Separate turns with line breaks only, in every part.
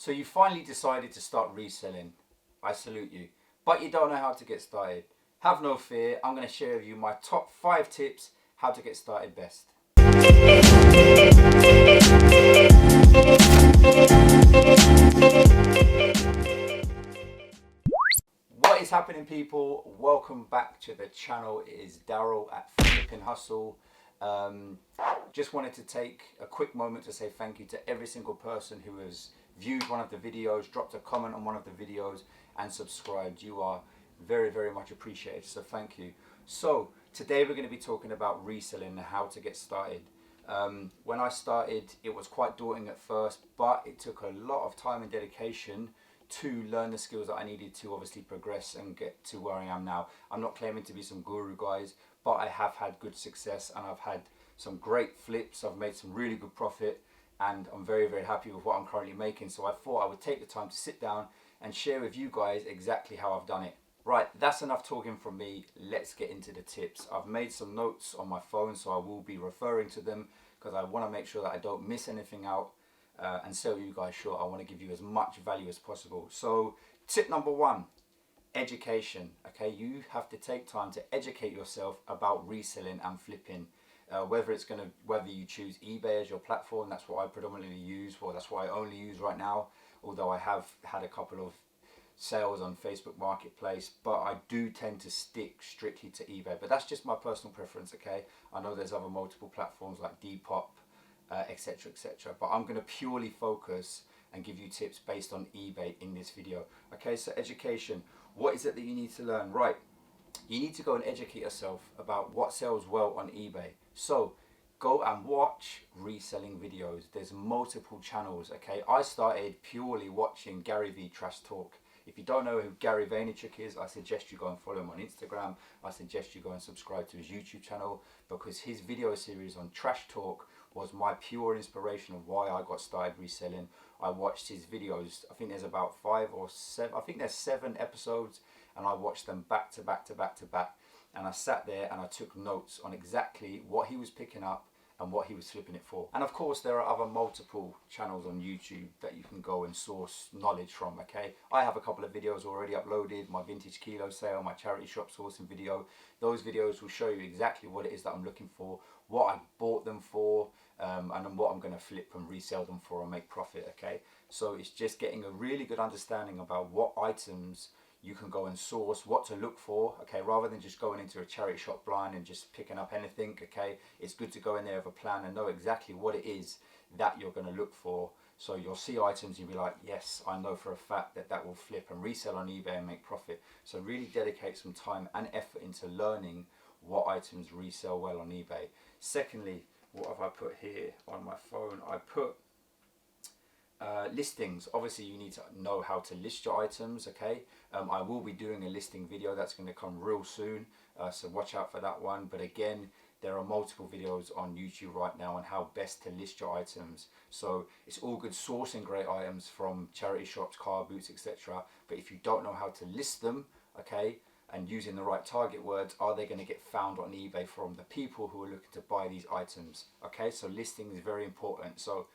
So you finally decided to start reselling. I salute you. But you don't know how to get started. Have no fear, I'm going to share with you my top 5 tips how to get started best. What is happening, people? Welcome back to the channel. It is Daryl at Flippin Hustle. Just wanted to take a quick moment to say thank you to every single person who has viewed one of the videos, dropped a comment on one of the videos and subscribed. You are very, very much appreciated, so thank you. So today we're going to be talking about reselling and how to get started. When I started, it was quite daunting at first, but it took a lot of time and dedication to learn the skills that I needed to obviously progress and get to where I am now. I'm not claiming to be some guru, guys, but I have had good success and I've had some great flips. I've made some really good profit and I'm very, very happy with what I'm currently making. So I thought I would take the time to sit down and share with you guys exactly how I've done it. Right, that's enough talking from me. Let's get into the tips. I've made some notes on my phone, so I will be referring to them because I want to make sure that I don't miss anything out and sell you guys short. I want to give you as much value as possible. So tip number 1, education. Okay, you have to take time to educate yourself about reselling and flipping. Whether you choose eBay as your platform, that's what I predominantly use, or that's what I only use right now, although I have had a couple of sales on Facebook Marketplace, but I do tend to stick strictly to eBay. But that's just my personal preference, okay? I know there's other multiple platforms like Depop, etc, etc, but I'm going to purely focus and give you tips based on eBay in this video. Okay, so education. What is it that you need to learn? Right, you need to go and educate yourself about what sells well on eBay. So go and watch reselling videos. There's multiple channels, okay? I started purely watching Gary V Trash Talk. If you don't know who Gary Vaynerchuk is, I suggest you go and follow him on Instagram. I suggest you go and subscribe to his YouTube channel because his video series on Trash Talk was my pure inspiration of why I got started reselling. I watched his videos. I think there's about 5 or 7. I think there's 7 episodes, and I watched them back to back to back to back. And I sat there and I took notes on exactly what he was picking up and what he was flipping it for. And of course there are other multiple channels on YouTube that you can go and source knowledge from, okay? I have a couple of videos already uploaded, my vintage kilo sale, my charity shop sourcing video. Those videos will show you exactly what it is that I'm looking for, what I bought them for, and then what I'm going to flip and resell them for and make profit, okay? So it's just getting a really good understanding about what items you can go and source, what to look for, okay, rather than just going into a charity shop blind and just picking up anything, okay? It's good to go in there with a plan and know exactly what it is that you're going to look for. So you'll see items, you'll be like, yes, I know for a fact that that will flip and resell on eBay and make profit. So really dedicate some time and effort into learning what items resell well on eBay. Secondly, what have I put here on my phone? I put listings. Obviously you need to know how to list your items, okay? I will be doing a listing video that's going to come real soon, so watch out for that one. But again, there are multiple videos on YouTube right now on how best to list your items. So it's all good sourcing great items from charity shops, car boots, etc, but if you don't know how to list them, okay, and using the right target words, are they going to get found on eBay from the people who are looking to buy these items? Okay, so listing is very important. So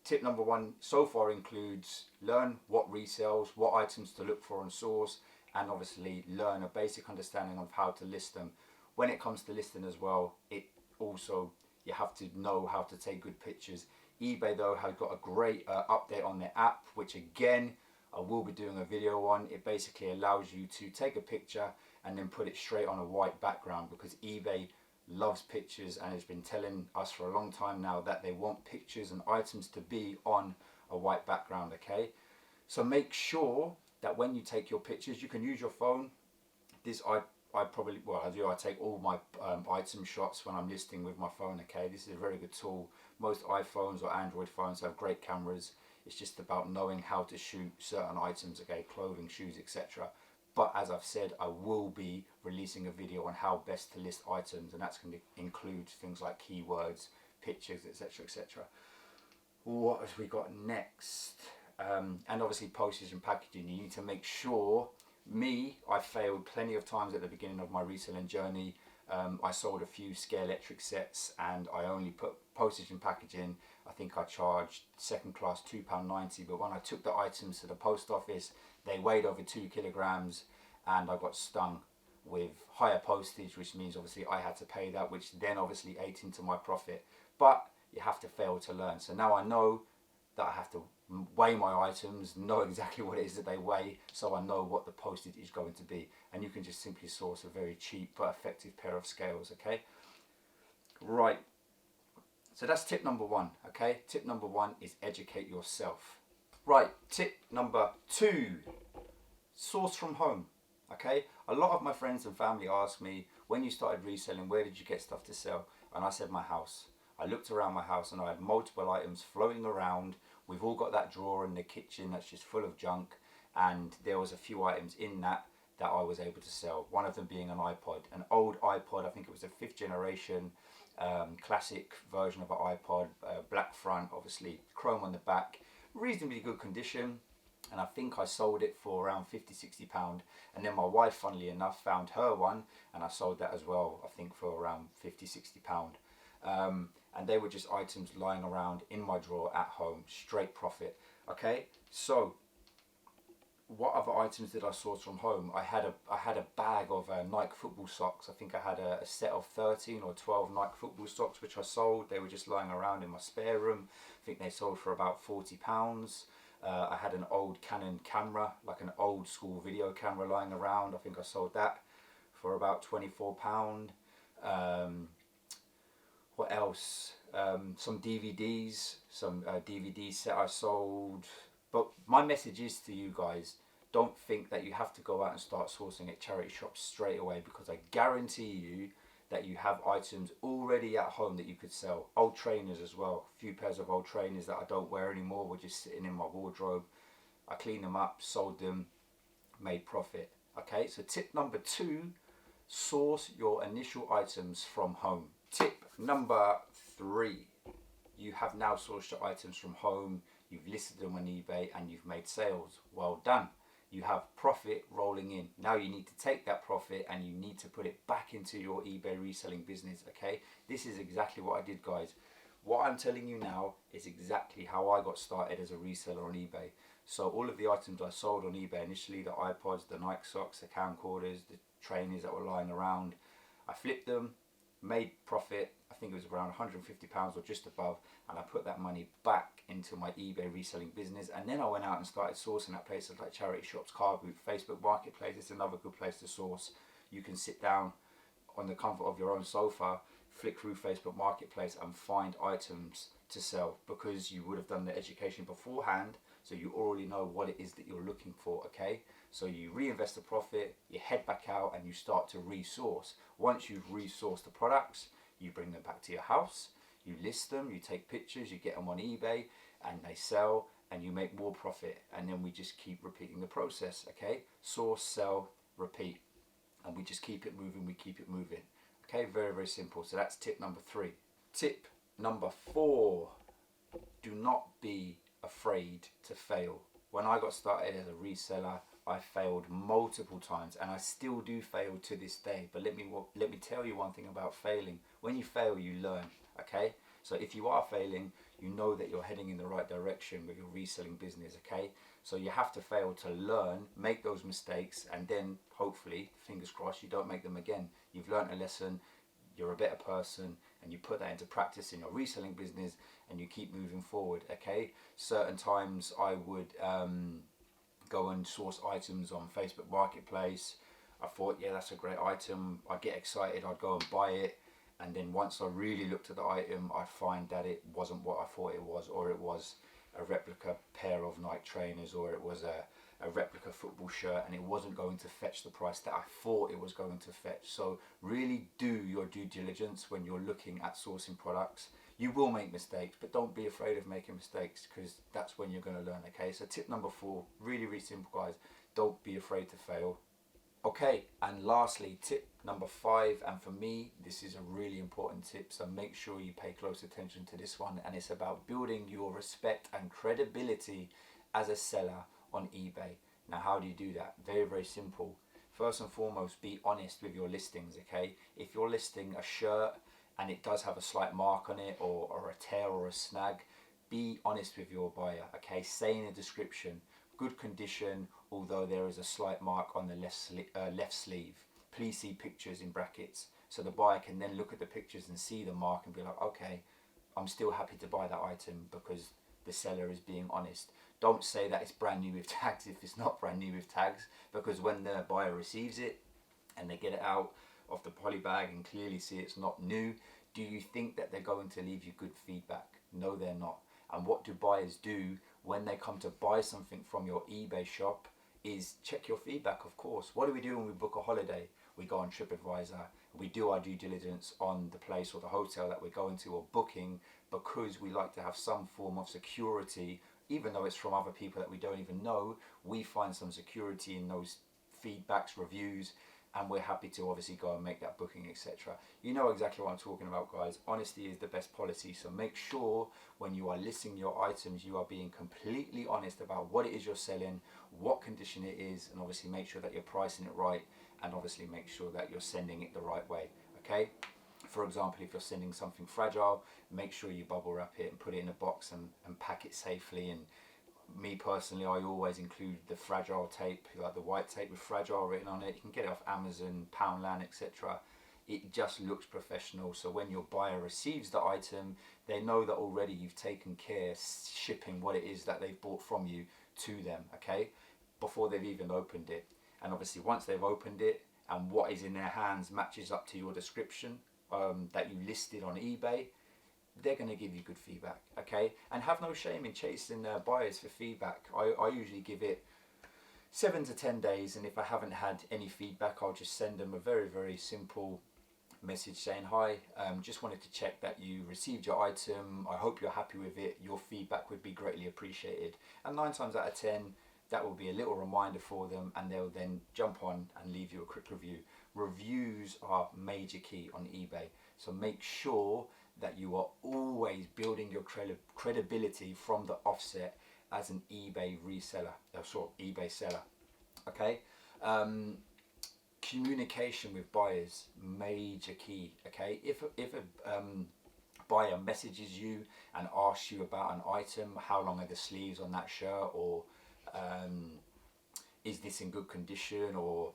tip number 1 so far includes learn what resells, what items to look for and source, and obviously learn a basic understanding of how to list them. When it comes to listing as well, it also, you have to know how to take good pictures. eBay though has got a great update on their app, which again I will be doing a video on. It basically allows you to take a picture and then put it straight on a white background, because eBay loves pictures and has been telling us for a long time now that they want pictures and items to be on a white background, okay? So make sure that when you take your pictures, you can use your phone. This I take all my item shots when I'm listing with my phone, okay? This is a very good tool. Most iPhones or Android phones have great cameras. It's just about knowing how to shoot certain items, okay? Clothing, shoes, etc. But as I've said, I will be releasing a video on how best to list items, and that's going to include things like keywords, pictures, etc, etc. What have we got next? And obviously postage and packaging. You need to make sure, I failed plenty of times at the beginning of my reselling journey. I sold a few scale electric sets and I only put postage and packaging I think I charged second class £2.90, but when I took the items to the post office, they weighed over 2 kilograms, and I got stung with higher postage, which means obviously I had to pay that, which then obviously ate into my profit. But you have to fail to learn. So now I know that I have to weigh my items, know exactly what it is that they weigh, so I know what the postage is going to be. And you can just simply source a very cheap but effective pair of scales, okay? Right, so that's tip number one, okay? Tip number one is educate yourself. Right, tip number two, source from home, okay? A lot of my friends and family ask me, when you started reselling, where did you get stuff to sell? And I said, my house. I looked around my house and I had multiple items floating around. We've all got that drawer in the kitchen that's just full of junk, and there was a few items in that I was able to sell. One of them being an iPod, an old iPod. I think it was a 5th generation classic version of an iPod, black front, obviously chrome on the back, reasonably good condition. And I think I sold it for around £50–60. And then my wife, funnily enough, found her one, and I sold that as well, I think for around £50–60. And they were just items lying around in my drawer at home, straight profit. Okay, so what other items did I source from home? I had a bag of Nike football socks. I think I had a set of 13 or 12 Nike football socks which I sold. They were just lying around in my spare room. I think they sold for about £40. I had an old Canon camera, like an old school video camera, lying around. I think I sold that for about £24. What else? Some DVDs, some DVD set I sold. But my message is to you guys, don't think that you have to go out and start sourcing at charity shops straight away, because I guarantee you that you have items already at home that you could sell. Old trainers as well. A few pairs of old trainers that I don't wear anymore were just sitting in my wardrobe. I cleaned them up, sold them, made profit. Okay, so tip number two, source your initial items from home. Tip number three, you have now sourced your items from home, you've listed them on eBay, and you've made sales. Well done. You have profit rolling in. Now you need to take that profit and you need to put it back into your eBay reselling business, okay? This is exactly what I did, guys. What I'm telling you now is exactly how I got started as a reseller on eBay. So all of the items I sold on eBay initially, the iPods, the Nike socks, the camcorders, the trainers that were lying around, I flipped them, made profit. I think it was around £150 or just above, and I put that money back into my eBay reselling business. And then I went out and started sourcing at places like charity shops, car boot, Facebook Marketplace. It's another good place to source. You can sit down on the comfort of your own sofa, flick through Facebook Marketplace and find items to sell, because you would have done the education beforehand, so you already know what it is that you're looking for, okay? So you reinvest the profit, you head back out and you start to resource. Once you've resourced the products, you bring them back to your house, you list them, you take pictures, you get them on eBay, and they sell, and you make more profit. And then we just keep repeating the process, okay? Source, sell, repeat. And we just keep it moving, we keep it moving. Okay, very, very simple. So that's tip number three. Tip number four, do not be afraid to fail. When I got started as a reseller, I failed multiple times, and I still do fail to this day. But let me tell you one thing about failing. When you fail, you learn, okay? So if you are failing, you know that you're heading in the right direction with your reselling business, okay? So you have to fail to learn, make those mistakes, and then hopefully, fingers crossed, you don't make them again. You've learned a lesson, you're a better person, and you put that into practice in your reselling business, and you keep moving forward, okay? Certain times I would go and source items on Facebook Marketplace. I thought, yeah, that's a great item. I'd get excited, I'd go and buy it. And then once I really looked at the item, I'd find that it wasn't what I thought it was, or it was a replica pair of Nike trainers, or it was a replica football shirt, and it wasn't going to fetch the price that I thought it was going to fetch. So really do your due diligence when you're looking at sourcing products. You will make mistakes, but don't be afraid of making mistakes, because that's when you're going to learn, okay? So tip number four, really, really simple, guys. Don't be afraid to fail. Okay, and lastly, tip number five, and for me, this is a really important tip, so make sure you pay close attention to this one, and it's about building your respect and credibility as a seller on eBay. Now, how do you do that? Very, very simple. First and foremost, be honest with your listings, okay? If you're listing a shirt and it does have a slight mark on it, or a tear or a snag, be honest with your buyer, okay? Say in the description, good condition, although there is a slight mark on the left sleeve. Please see pictures in brackets. So the buyer can then look at the pictures and see the mark and be like, okay, I'm still happy to buy that item because the seller is being honest. Don't say that it's brand new with tags if it's not brand new with tags, because when the buyer receives it and they get it out of the poly bag and clearly see it's not new, do you think that they're going to leave you good feedback? No, they're not. And what do buyers do when they come to buy something from your eBay shop is check your feedback, of course. What do we do when we book a holiday? We go on TripAdvisor, we do our due diligence on the place or the hotel that we're going to or booking, because we like to have some form of security. Even though it's from other people that we don't even know, we find some security in those feedbacks, reviews, and we're happy to obviously go and make that booking, etc. You know exactly what I'm talking about, guys. Honesty is the best policy, so make sure when you are listing your items, you are being completely honest about what it is you're selling, what condition it is, and obviously make sure that you're pricing it right, and obviously make sure that you're sending it the right way, okay? For example, if you're sending something fragile, make sure you bubble wrap it and put it in a box and pack it safely. And me personally, I always include the fragile tape, like the white tape with fragile written on it. You can get it off Amazon, Poundland, etc. It just looks professional. So when your buyer receives the item, they know that already you've taken care shipping what it is that they've bought from you to them, okay? Before they've even opened it. And obviously once they've opened it and what is in their hands matches up to your description that you listed on eBay, they're going to give you good feedback, okay? And have no shame in chasing buyers for feedback. I usually give it 7 to 10 days, and if I haven't had any feedback, I'll just send them a very, very simple message saying, hi, just wanted to check that you received your item. I hope you're happy with it. Your feedback would be greatly appreciated. And 9 times out of 10, that will be a little reminder for them, and they'll then jump on and leave you a quick review. Reviews are major key on eBay, so make sure that you are always building your credibility from the offset as an eBay reseller, eBay seller, okay? Communication with buyers, major key, okay? If a buyer messages you and asks you about an item, how long are the sleeves on that shirt, or is this in good condition, or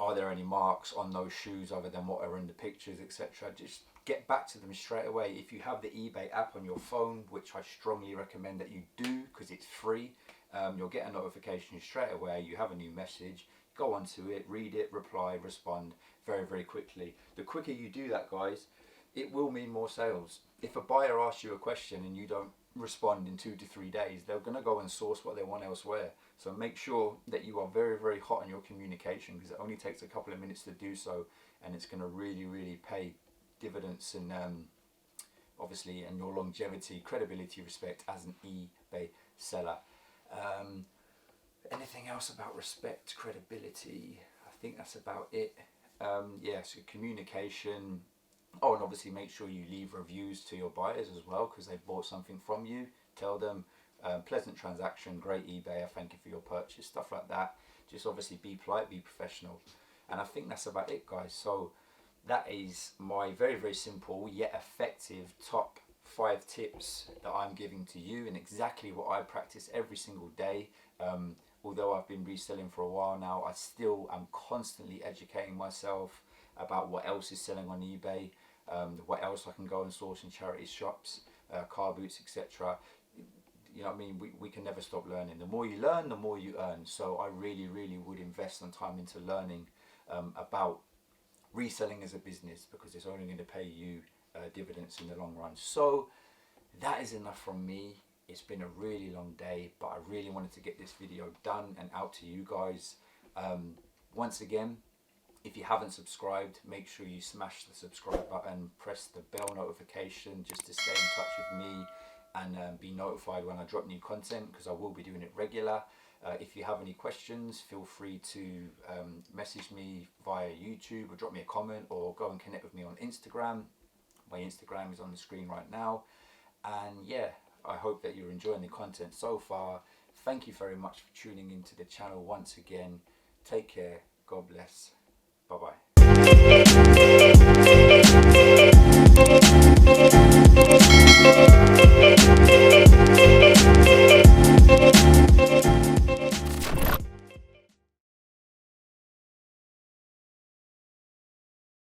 are there any marks on those shoes other than what are in the pictures, etc. Just get back to them straight away. If you have the eBay app on your phone, which I strongly recommend that you do because it's free, you'll get a notification straight away. You have a new message, go onto it, read it, reply, respond very, very quickly. The quicker you do that, guys, it will mean more sales. If a buyer asks you a question and you don't respond in 2 to 3 days, they're going to go and source what they want elsewhere. So make sure that you are very, very hot on your communication, because it only takes a couple of minutes to do so, and it's going to really, really pay dividends and obviously in your longevity, credibility, respect as an eBay seller. Anything else about respect, credibility? I think that's about it. Yeah, so communication. Oh, and obviously make sure you leave reviews to your buyers as well, because they bought something from you. Tell them, pleasant transaction, great eBay, I thank you for your purchase, stuff like that. Just obviously be polite, be professional. And I think that's about it, guys. So that is my very, very simple yet effective top 5 tips that I'm giving to you, and exactly what I practice every single day. Although I've been reselling for a while now, I still am constantly educating myself about what else is selling on eBay, what else I can go and source in charity shops, car boots, etc. You know what I mean? We can never stop learning. The more you learn, the more you earn. So I really, really would invest some time into learning about reselling as a business, because it's only going to pay you dividends in the long run. So that is enough from me. It's been a really long day, but I really wanted to get this video done and out to you guys. Once again, if you haven't subscribed, make sure you smash the subscribe button, press the bell notification just to stay in touch with me and be notified when I drop new content, because I will be doing it regular. If you have any questions, feel free to message me via YouTube or drop me a comment, or go and connect with me on Instagram. My Instagram is on the screen right now. And yeah, I hope that you're enjoying the content so far. Thank you very much for tuning into the channel once again. Take care. God bless. Bye-bye.